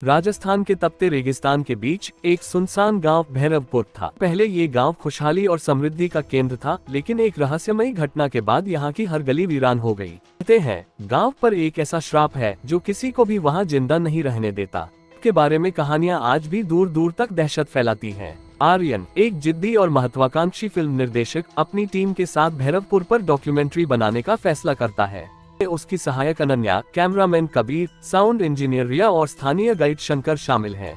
राजस्थान के तपते रेगिस्तान के बीच एक सुनसान गांव भैरवपुर था। पहले ये गांव खुशहाली और समृद्धि का केंद्र था, लेकिन एक रहस्यमयी घटना के बाद यहाँ की हर गली वीरान हो गई। कहते हैं गांव पर एक ऐसा श्राप है जो किसी को भी वहाँ जिंदा नहीं रहने देता। के बारे में कहानियां आज भी दूर दूर तक दहशत फैलाती हैं। आर्यन, एक जिद्दी और महत्वाकांक्षी फिल्म निर्देशक, अपनी टीम के साथ भैरवपुर पर डॉक्यूमेंट्री बनाने का फैसला करता है। उसकी सहायक Ananya, cameraman Kabir, sound engineer Riya और स्थानीय गाइड शंकर शामिल हैं।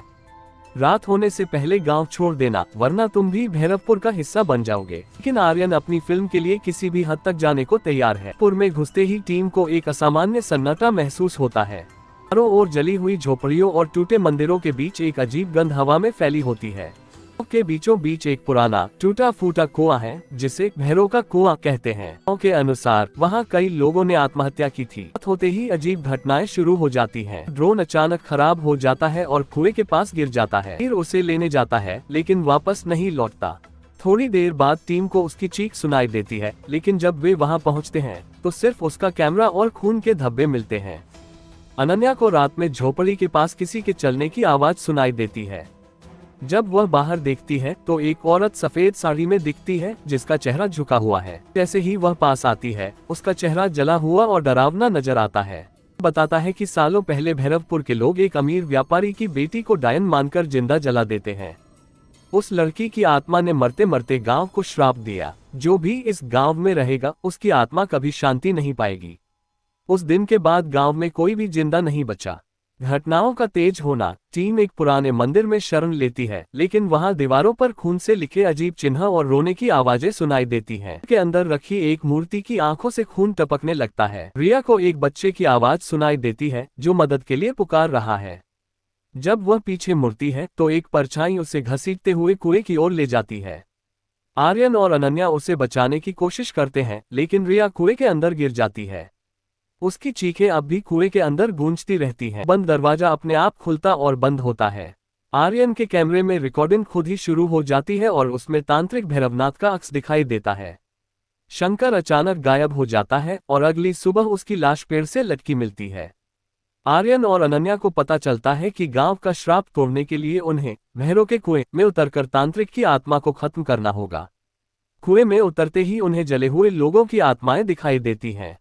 रात होने से पहले गांव छोड़ देना, वरना तुम भी भैरवपुर का हिस्सा बन जाओगे। लेकिन आर्यन अपनी फिल्म के लिए किसी भी हद तक जाने को तैयार है। पुर में घुसते ही टीम को एक असामान्य सन्नाटा महसूस होता है। चारों ओर जली हुई झोपड़ियों और टूटे मंदिरों के बीच एक अजीब गंध हवा में फैली होती है। के बीचों बीच एक पुराना टूटा फूटा कुआं है, जिसे भैरों का कुआं कहते हैं। गांव के अनुसार वहां कई लोगों ने आत्महत्या की थी। रात होते ही अजीब घटनाएं शुरू हो जाती हैं। ड्रोन अचानक खराब हो जाता है और कुएं के पास गिर जाता है। फिर उसे लेने जाता है, लेकिन वापस नहीं लौटता। थोड़ी देर बाद टीम को उसकी चीख सुनाई देती है, लेकिन जब वे वहां पहुंचते हैं तो सिर्फ उसका कैमरा और खून के धब्बे मिलते हैं। अनन्या को रात में झोपड़ी के पास किसी के चलने की आवाज सुनाई देती है। जब वह बाहर देखती है तो एक औरत सफेद साड़ी में दिखती है, जिसका चेहरा झुका हुआ है। जैसे ही वह पास आती है, उसका चेहरा जला हुआ और डरावना नजर आता है। बताता है कि सालों पहले भैरवपुर के लोग एक अमीर व्यापारी की बेटी को डायन मानकर जिंदा जला देते हैं। उस लड़की की आत्मा ने मरते मरते गांव को श्राप दिया, जो भी इस गांव में रहेगा उसकी आत्मा कभी शांति नहीं पाएगी। उस दिन के बाद गांव में कोई भी जिंदा नहीं बचा। घटनाओं का तेज होना, टीम एक पुराने मंदिर में शरण लेती है, लेकिन वहां दीवारों पर खून से लिखे अजीब चिन्ह और रोने की आवाजें सुनाई देती हैं। के अंदर रखी एक मूर्ति की आंखों से खून टपकने लगता है। रिया को एक बच्चे की आवाज सुनाई देती है जो मदद के लिए पुकार रहा है। जब वह पीछे मुड़ती है तो एक परछाई उसे घसीटते हुए कुएं की ओर ले जाती है। आर्यन और अनन्या उसे बचाने की कोशिश करते हैं, लेकिन रिया कुएं के अंदर गिर जाती है। उसकी चीखें अब भी कुएं के अंदर गूंजती रहती हैं। बंद दरवाजा अपने आप खुलता और बंद होता है। आर्यन के कैमरे में रिकॉर्डिंग खुद ही शुरू हो जाती है और उसमें तांत्रिक भैरवनाथ का अक्स दिखाई देता है। शंकर अचानक गायब हो जाता है और अगली सुबह उसकी लाश पेड़ से लटकी मिलती है। आर्यन और अनन्या को पता चलता है कि गांव का श्राप तोड़ने के लिए उन्हें भैरों के कुएं में उतरकर तांत्रिक की आत्मा को खत्म करना होगा। कुएं में उतरते ही उन्हें जले हुए लोगों की आत्माएं दिखाई देती हैं।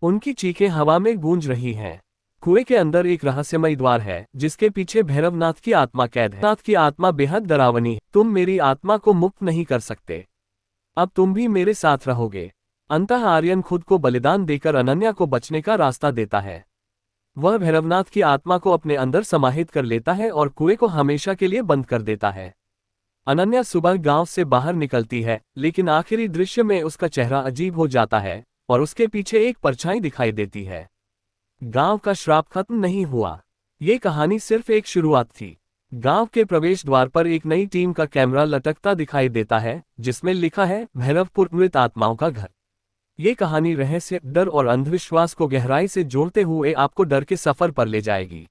उनकी चीखें हवा में गूंज रही हैं। कुएं के अंदर एक रहस्यमय द्वार है, जिसके पीछे भैरवनाथ की आत्मा कैद है। नाथ की आत्मा बेहद डरावनी है। तुम मेरी आत्मा को मुक्त नहीं कर सकते, अब तुम भी मेरे साथ रहोगे। अंततः आर्यन खुद को बलिदान देकर अनन्या को बचने का रास्ता देता है। वह भैरवनाथ की आत्मा को अपने अंदर समाहित कर लेता है और कुएं को हमेशा के लिए बंद कर देता है। अनन्या सुबह गांव से बाहर निकलती है, लेकिन आखिरी दृश्य में उसका चेहरा अजीब हो जाता है और उसके पीछे एक परछाई दिखाई देती है। गांव का श्राप खत्म नहीं हुआ। ये कहानी सिर्फ एक शुरुआत थी। गांव के प्रवेश द्वार पर एक नई टीम का कैमरा लटकता दिखाई देता है, जिसमें लिखा है भैरवपुर मृत आत्माओं का घर। ये कहानी रहस्य, डर और अंधविश्वास को गहराई से जोड़ते हुए आपको डर के सफर पर ले जाएगी।